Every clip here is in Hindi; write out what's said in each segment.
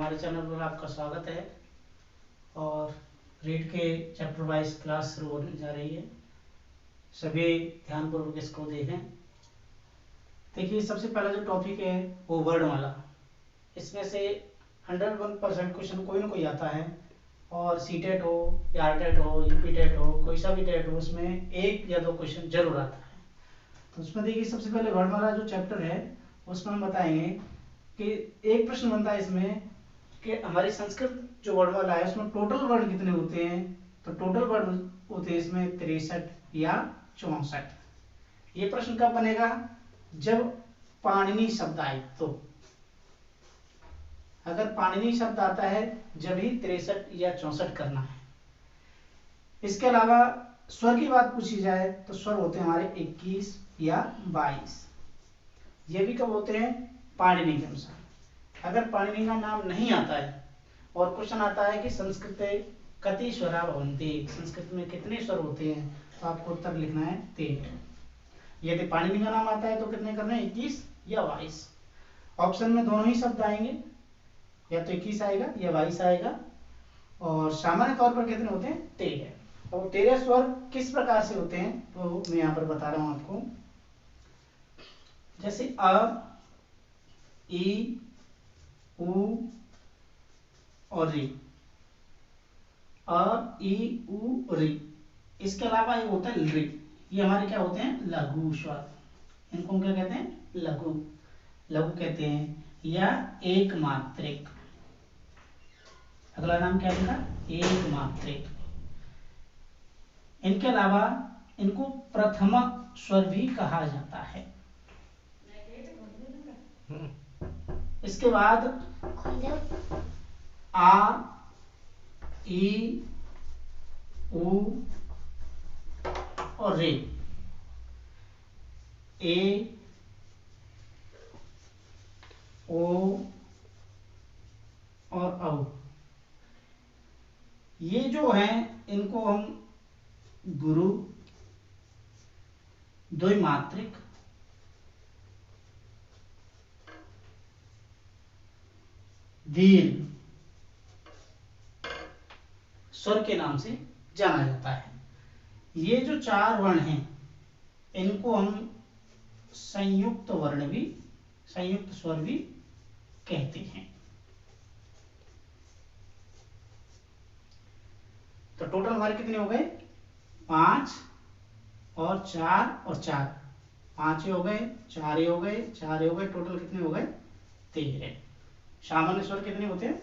हमारे चैनल पर आपका स्वागत है। और रीड के चैप्टर वाइज क्लास शुरू होने जा रही है। सभी ध्यानपूर्वक इसको देखें। देखिए, सबसे पहला जो टॉपिक है वो वर्णमाला। इसमें से 101% क्वेश्चन कोई ना कोई आता है, और सीटेट हो या आरटेट हो, यूपीटेट हो, कोई सा भी टेट हो, उसमें एक या दो क्वेश्चन जरूर आता है। तो उसमें देखिए, सबसे पहले वर्णमाला जो चैप्टर है उसमें हम बताएंगे कि एक प्रश्न बनता है इसमें कि हमारी संस्कृत जो वर्णमाला है उसमें टोटल वर्ण कितने होते हैं। तो टोटल वर्ण होते हैं इसमें 63 या 64। ये प्रश्न कब बनेगा? जब पाणिनि शब्द आए। तो अगर पाणिनि शब्द आता है जब ही 63 या 64 करना है। इसके अलावा स्वर की बात पूछी जाए तो स्वर होते हैं हमारे 21 या 22। ये भी कब होते हैं? पाणिनि के अनुसार। अगर पाणिनि का नाम नहीं आता है और क्वेश्चन आता है कि संस्कृत कति स्वरा भवन्ति, संस्कृत में कितने स्वर होते हैं, तो आपको उत्तर लिखना है 13। यदि पाणिनि का नाम आता है तो कितने करने हैं? 21 या 22। ऑप्शन में दोनों ही शब्द आएंगे, या तो 21 आएगा या 22 आएगा। और सामान्य तौर पर कितने होते हैं? 13। और 13 स्वर किस प्रकार से होते हैं तो मैं यहाँ पर बता रहा हूं आपको। जैसे अ, ई, उ और री। अ, ई, उ, री। इसके अलावा ये होता है री। ये हमारे क्या होते हैं? लघु स्वर। इनको हम क्या कहते हैं? लघु लघु कहते हैं, या एक मात्रिक। अगला नाम क्या लिखा? एक मात्रिक। इनके अलावा इनको प्रथम स्वर भी कहा जाता है। इसके बाद आ, ई, उ और रे। ए, ओ और औ। ये जो हैं इनको हम गुरु, द्विमात्रिक, दीर्घ स्वर के नाम से जाना जाता है। ये जो चार वर्ण हैं इनको हम संयुक्त वर्ण भी, संयुक्त स्वर भी कहते हैं। तो टोटल हमारे कितने हो गए? 5 और 4 और 4। 5 हो गए, 4 हो गए, 4 हो गए, टोटल कितने हो गए? 13। सामान्य स्वर कितने होते हैं?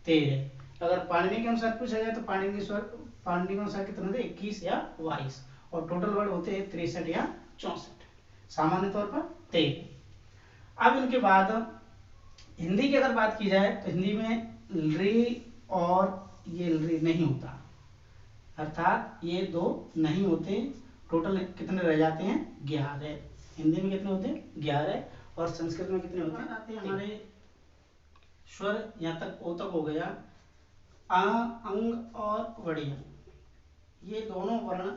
13। अगर पाणिनि के अनुसार पूछा जाए तो पाणिनि के अनुसार कितने होते हैं? 21 या 22। और टोटल वर्ड होते हैं 63 या 64। सामान्य तौर पर 13। अब इनके बाद हिंदी की अगर बात की जाए तो हिंदी में री और ये री नहीं होता, अर्थात ये दो नहीं होते। टोटल कितने रह जाते हैं? 11। हिंदी में कितने होते हैं? 11। और संस्कृत में कितने होते हैं? आते हैं हमारे स्वर। यहाँ तक ओ तक हो गया। आ, अंग और वड़िया, ये दोनों वर्ण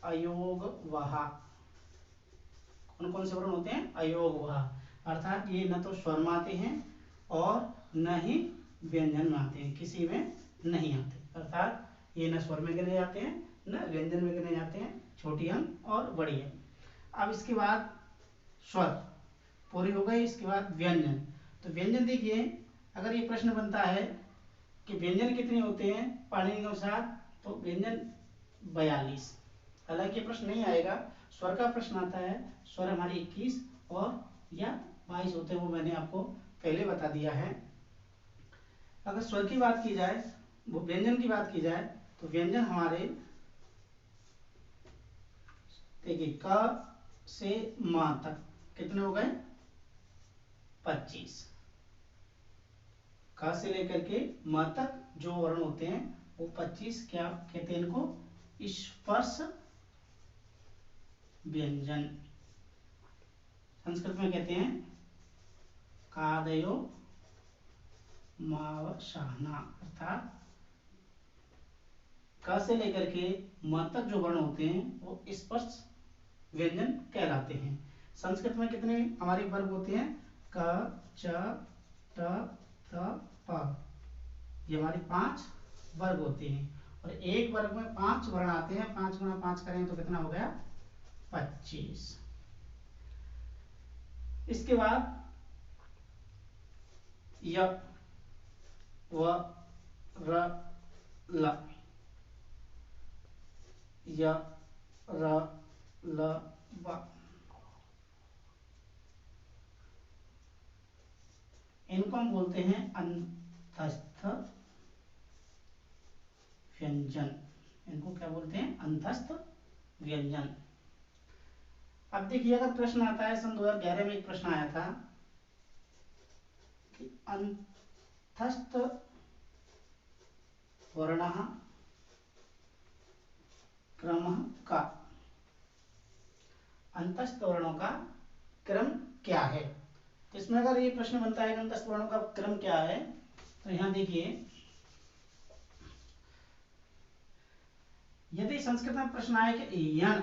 अयोग वहा। कौन कौन से वर्ण होते हैं? अयोग वहा। अर्थात ये न तो स्वर में आते हैं और न ही व्यंजन में आते हैं, किसी में नहीं आते। अर्थात ये न स्वर में गिने जाते हैं न व्यंजन में गिने जाते हैं, छोटी अंग और बड़ी अंग। अब इसके बाद स्वर पूरी हो गई। इसके बाद व्यंजन। तो व्यंजन देखिए, अगर ये प्रश्न बनता है कि व्यंजन कितने होते हैं पाणिनि के अनुसार, तो व्यंजन 42। हालांकि ये प्रश्न नहीं आएगा, स्वर का प्रश्न आता है। स्वर हमारे 21 और या 22 होते हैं, वो मैंने आपको पहले बता दिया है। अगर स्वर की बात की जाए, व्यंजन की बात की जाए, तो व्यंजन हमारे देखिए क से म तक कितने हो गए? 25। क से लेकर के म तक जो वर्ण होते हैं वो 25 क्या कहते हैं? इनको स्पर्श व्यंजन। संस्कृत में कहते हैं कादयो मावसाना। अर्थात क से लेकर के म तक जो वर्ण होते हैं वो स्पर्श व्यंजन कहलाते हैं। संस्कृत में कितने हमारे वर्ग होते हैं? क, च, ट, थ, प। ये हमारी 5 वर्ग होते हैं और एक वर्ग में 5 वर्ण आते हैं। 5 गुणा 5 करें तो कितना हो गया 25। इसके बाद य व र ल, य र ल व, इनको हम बोलते हैं अंतस्थ व्यंजन। इनको क्या बोलते हैं? अंतस्थ व्यंजन। अब देखिए अगर प्रश्न आता है, सन 2011 में एक प्रश्न आया था कि अंतस्थ वर्णः क्रमः का, अंतस्थ वर्णों का क्रम क्या है। तो इसमें अगर ये प्रश्न बनता है कि अंतस्थ वर्णों का क्रम क्या है, तो यहां देखिए यदि संस्कृत में प्रश्न आए कि यण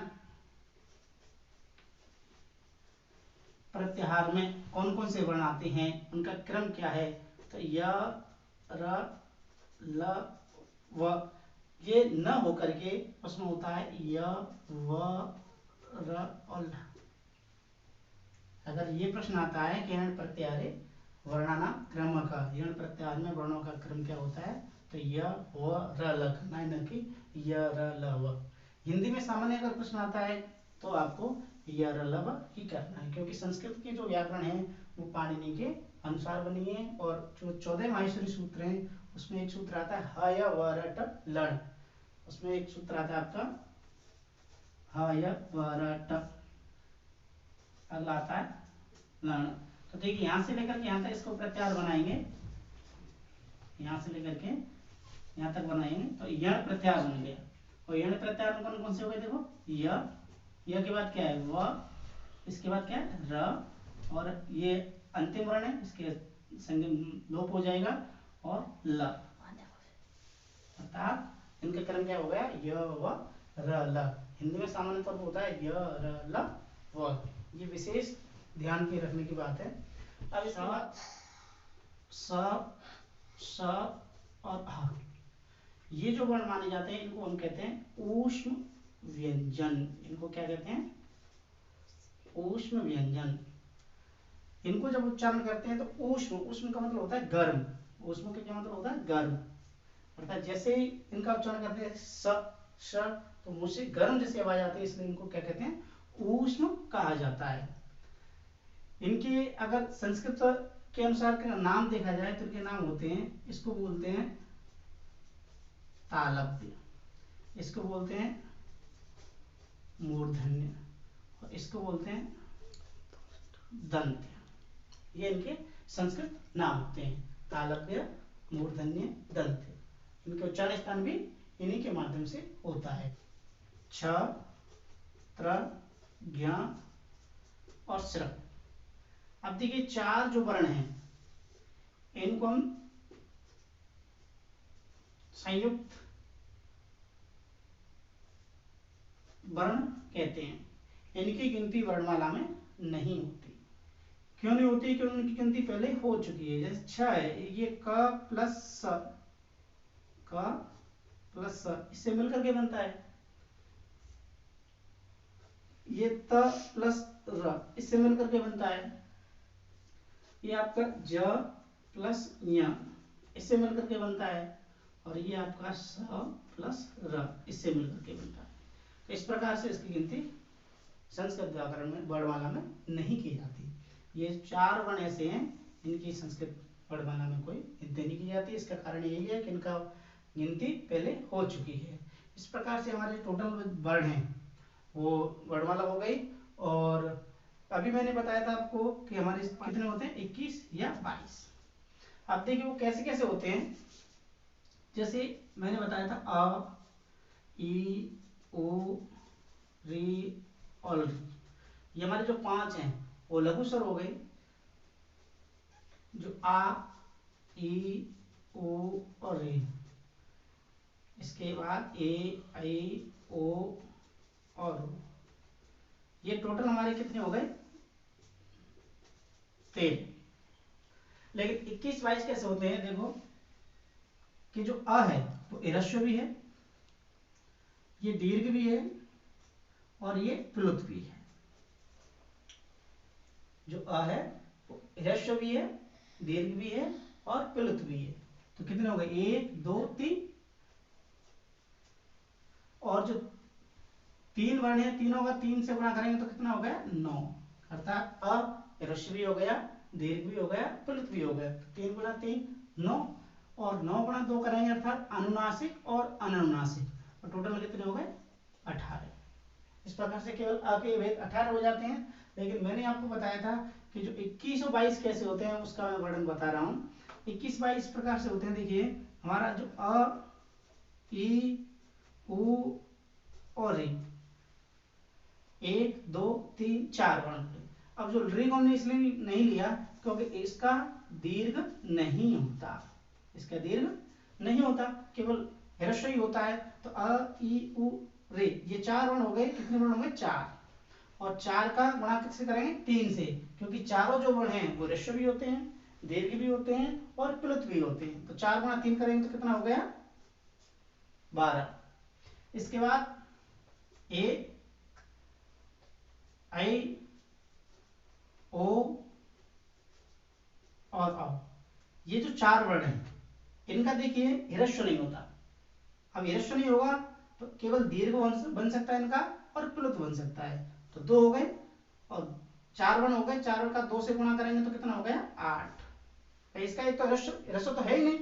प्रत्याहार में कौन कौन से वर्ण आते हैं, उनका क्रम क्या है, तो य र ल व, ये न होकर के उसमें होता है य व र और ल। अगर ये प्रश्न आता है कि यण प्रत्याहारे वर्णानाम क्रम का, यण प्रत्याहार में वर्णों का क्रम क्या होता है, तो य व र ल करना है, न कि य र ल व। हिंदी में सामान्य अगर प्रश्न आता है तो आपको य र ल व ही करना है, क्योंकि संस्कृत के जो व्याकरण है वो पाणिनि के अनुसार बनी है। और जो 14 माहेश्वरी सूत्र हैं उसमें एक सूत्र आता है ह य व र ट लण, उसमें एक सूत्र आता है आपका ह य व र ट, अगला आता है लण। तो देखिए यहां से लेकर के यहां तक इसको प्रत्याहार बनाएंगे, यहां से लेकर के यहां तक बनाएंगे तो यण प्रत्याहार बन गया। और यण प्रत्याहार में कौन कौन से हो गए, देखो य के बाद क्या है व, इसके बाद क्या है र, और ये अंतिम वर्ण है, इसके संग लोप हो जाएगा, और ल, अर्थात इनका क्रम क्या हो गया य व र ल। हिंदी में सामान्य तौर पर होता है य र ल व, ये विशेष ध्यान की रखने की बात है। अब इसके बाद स और ह, ये जो वर्ण माने जाते हैं इनको हम कहते हैं ऊष्म व्यंजन। इनको क्या कहते हैं? ऊष्म व्यंजन। इनको जब उच्चारण करते हैं तो ऊष्म, ऊष्म का मतलब होता है गर्म, ऊष्म का क्या मतलब होता है गर्म, अर्थात जैसे ही इनका उच्चारण करते हैं श, तो मुंह से गर्म जैसी आवाज आती है, इसलिए इनको क्या कहते हैं? ऊष्म कहा जाता है। इनके अगर संस्कृत के अनुसार का नाम देखा जाए तो इनके नाम होते हैं, इसको बोलते हैं तालव्य, इसको बोलते हैं मूर्धन्य, और इसको बोलते हैं दंत्य। ये इनके संस्कृत नाम होते हैं, तालव्य, मूर्धन्य, दंत्य। इनके उच्चारण स्थान भी इन्हीं के माध्यम से होता है। छ, त्र, ज्ञ और श्र। अब देखिए 4 जो वर्ण हैं इनको हम संयुक्त वर्ण कहते हैं। इनकी गिनती वर्णमाला में नहीं होती। क्यों नहीं होती? क्योंकि उनकी गिनती पहले हो चुकी है। जैसे 6 है, ये क प्लस स, क प्लस स, इससे मिलकर के बनता है। ये त प्लस र, इससे मिलकर के बनता है। ये आपका ज प्लस य, इससे मिलकर के बनता है। और ये आपका स प्लस र, इससे मिलकर के बनता है। तो इस प्रकार से इसकी गिनती संस्कृत व्याकरण में वर्णमाला में नहीं की जाती। ये 4 वर्ण ऐसे हैं इनकी संस्कृत वर्णमाला में कोई गिनती नहीं की जाती। इसका कारण यही है कि इनका गिनती पहले हो चुकी है। इस प्रकार से हमारे टोटल वर्ण हैं वो वर्णमाला हो गई। और अभी मैंने बताया था आपको कि हमारे कितने होते हैं, 21 या 22। अब देखिए वो कैसे कैसे होते हैं। जैसे मैंने बताया था अ, ई, ओ, री और री, ये हमारे जो 5 हैं वो लघु स्वर हो गए। जो आ, ई, ओ और री, इसके बाद ए, आई, ओ और ओ, ये टोटल हमारे कितने हो गए 13। लेकिन 21 22 कैसे होते हैं देखो। कि जो अ है वो ह्रस्व भी है, ये दीर्घ भी है और ये प्लुत भी है। जो अ है वो ह्रस्व भी है, दीर्घ भी है और प्लुत भी है। तो कितने हो गए? 1 2 3। और जो 3 वर्ण है, तीनों का 3 से गुणा करेंगे तो कितना हो गया? 9। अर्थात अ ह्रस्व भी हो गया, दीर्घ भी हो गया, प्लुत भी हो गया। तो 3 गुणा 3 9, और 9 गुणा 2 करेंगे अर्थात अनुनासिक और अननुनासिक, और टोटल कितने हो गए? 18। इस प्रकार से केवल अ के भेद 18 हो जाते हैं। लेकिन मैंने आपको बताया था कि जो 21 और 22 कैसे होते हैं उसका मैं वर्णन बता रहा हूँ। 21 22 इस प्रकार से होते हैं। देखिए हमारा जो अ, ई, उ और ऋ, 1 2 3 4 वर्ण थे। अब जो ऋ को हमने इसलिए नहीं लिया क्योंकि इसका दीर्घ नहीं होता, इसका दीर्घ नहीं होता, केवल ह्रस्व ही होता है। तो अ, ई, उ, ऋ, ये 4 वर्ण हो गए। कितने वर्ण हो गए? 4। और 4 का गुणा किससे करेंगे? 3 से, क्योंकि चारों जो वर्ण हैं वो ह्रस्व भी होते हैं, दीर्घ भी होते हैं और प्लुत भी होते हैं। तो 4 गुणा 3 करेंगे तो कितना हो गया? 12। इसके बाद ए, आई, ओ और औ, ये जो 4 वर्ण हैं इनका देखिए ह्रस्व नहीं होता। अब ह्रस्व नहीं होगा तो केवल दीर्घ बन सकता है इनका और प्लुत बन सकता है। तो 2 हो गए और 4 वर्ण हो गए। 4 वर्ण का 2 से गुणा करेंगे तो कितना हो गया? 8। तो इसका एक तो ह्रस्व तो है ही नहीं,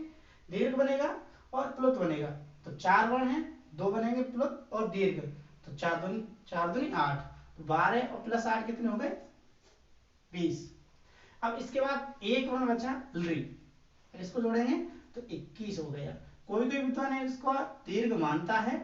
दीर्घ बनेगा और प्लुत बनेगा। तो 4 वर्ण है, 2 बनेंगे प्लुत और दीर्घ, तो 4 दूनी 8। तो 12 और प्लस 8 कितने हो गए? 20। अब इसके बाद एक वर्ण बचा ऋ, इसको जोड़ेंगे तो 21 हो गया। कोई कोई विद्वान है इसको दीर्घ मानता है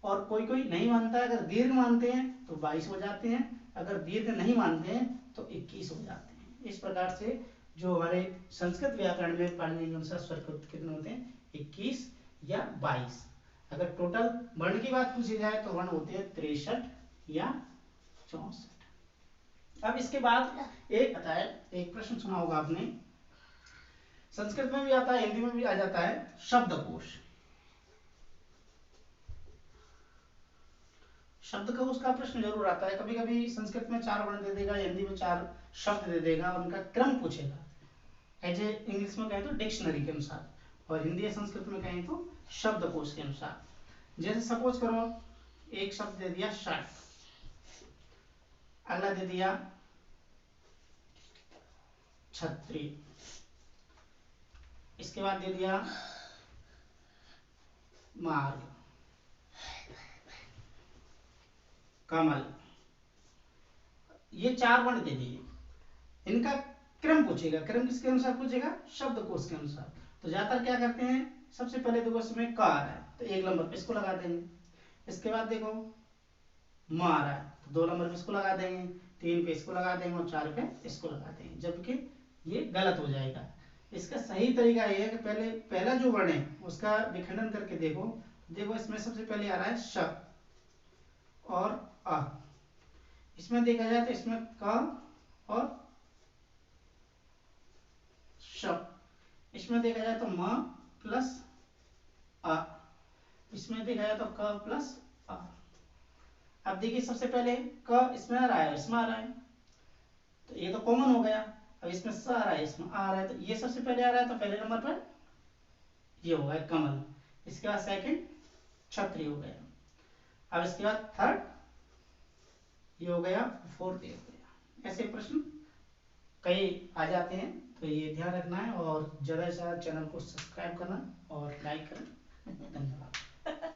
और कोई कोई नहीं मानता है। अगर दीर्घ मानते हैं तो 22 हो जाते हैं, अगर दीर्घ नहीं मानते हैं तो 21 हो जाते हैं। इस प्रकार से जो हमारे संस्कृत व्याकरण में पाणिनि के अनुसार स्वर कितने होते हैं? 21 या 22। अगर टोटल वर्ण की बात पूछी जाए तो वर्ण होते हैं 63 या 64। अब इसके बाद एक आता है, एक प्रश्न सुना होगा आपने, संस्कृत में भी आता है, हिंदी में भी आ जाता है, शब्दकोश। शब्दकोश का प्रश्न जरूर आता है। कभी कभी संस्कृत में 4 वर्ण दे देगा, हिंदी में 4 शब्द दे देगा और उनका क्रम पूछेगा। एज ए इंग्लिश में कहें तो डिक्शनरी के अनुसार, और हिंदी या संस्कृत में कहें तो शब्दकोश के अनुसार। जैसे सपोज करो एक शब्द दे दिया शर्ट, अगला दे दिया छतरी, इसके बाद दे दिया मार्ग, कमल। ये 4 वर्ण दे दिए, इनका क्रम पूछेगा। क्रम किसके अनुसार पूछेगा? शब्दकोश के अनुसार। तो ज्यादातर क्या करते हैं, सबसे पहले देखो इसमें क आ रहा है तो 1 नंबर पे इसको लगा देंगे। इसके बाद देखो म आ रहा है तो 2 नंबर पे इसको लगा देंगे, 3 पे इसको लगा देंगे और 4 पे इसको लगा देंगे, जबकि ये गलत हो जाएगा। इसका सही तरीका ये है कि पहले पहला जो वर्ण है उसका विखंडन करके देखो। देखो इसमें सबसे पहले आ रहा है श और अ, इसमें देखा जाए तो इसमें क और श, इसमें देखा जाए तो म प्लस अ, इसमें देखा जाए तो क प्लस अ। अब देखिए सबसे पहले क इसमें आ रहा है, इसमें आ रहा है, तो ये तो कॉमन हो गया। अब इसमें स आ रहा है, इसमें आ रहा है, तो ये सबसे पहले आ रहा है तो पहले नंबर पर ये हो गया कमल। इसके बाद सेकंड छतरी हो गया। अब इसके बाद थर्ड ये हो गया, फोर्थ ये हो गया। ऐसे प्रश्न कई आ जाते हैं, तो ये ध्यान रखना है और ज़्यादा से ज़्यादा चैनल को सब्सक्राइब करना और लाइक करना। धन्यवाद।